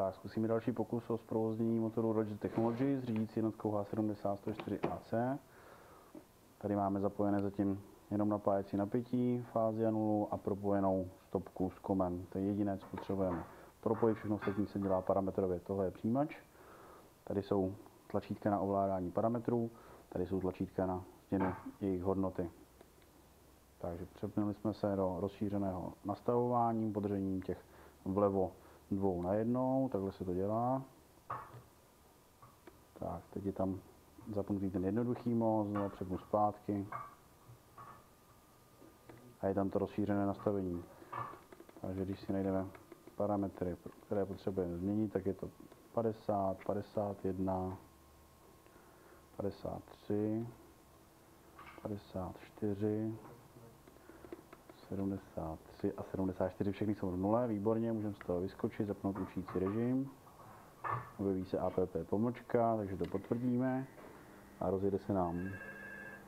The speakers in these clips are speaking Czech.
Tak, zkusíme další pokus o zprovoznění motoru Roger Technologies s řídící jednotkou H70-104AC. Tady máme zapojené zatím jenom napájecí napětí, fázi a nulu a propojenou stopku s komem. To je jediné, co potřebujeme. Propojit, všechno ostatní se dělá parametrově. Tohle je přijímač. Tady jsou tlačítka na ovládání parametrů, tady jsou tlačítka na změnu jejich hodnoty. Takže přepnuli jsme se do rozšířeného nastavování, podřením těch vlevo 2 na 1, takhle se to dělá. Tak, teď je tam zapnutý ten jednoduchý mod, znovu přepnu zpátky. A je tam to rozšířené nastavení. Takže když si najdeme parametry, které potřebujeme změnit, tak je to 50, 51, 53, 54, 73 a 74, všechny jsou v nule, výborně, můžeme z toho vyskočit, zapnout učící režim. Objeví se app pomlčka, takže to potvrdíme a rozjede se nám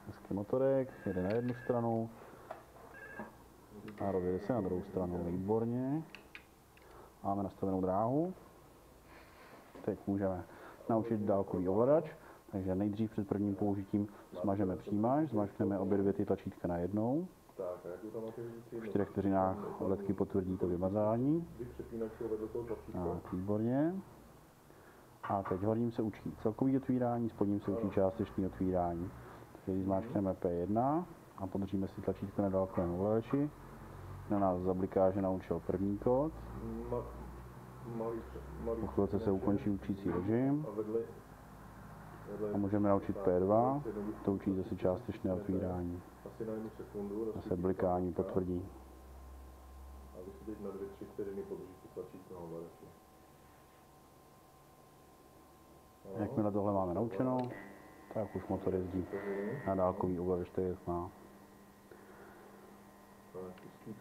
hezký motorek, jede na jednu stranu a rozjede se na druhou stranu, výborně. Máme nastavenou dráhu. Teď můžeme naučit dálkový ovladač, takže nejdřív před prvním použitím smažeme přijímač, zmačkneme obě dvě ty tlačítka na jednou. V 4 vteřinách ledky potvrdí to vymazání. Tak, výborně. A teď horním se učí celkový otvírání, spodním se učí částečný otvírání. Takže když zmáčkneme P1 a podržíme si tlačítko na dálkovém ovladači, na nás zabliká, že naučil první kód. Po chvilce se ukončí učící režim. A můžeme naučit P2, to učí zase částečné otvírání. Zase blikání potvrdí. A vy si teď na 2-3 vteřiny podržíte tlačítko na ovladači. Jakmile tohle máme naučeno, tak už motor jezdí na dálkový ovladač, to je má. Při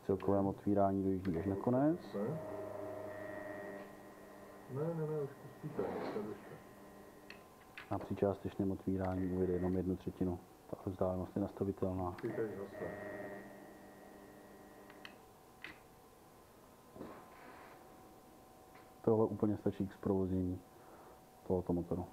celkovém otvírání dojíždí až na konec. Ne, už pustíte. A při částečném otvírání uvede jenom 1/3. Ta vzdálenost je nastavitelná. Tohle úplně stačí k zprovoznění tohoto motoru.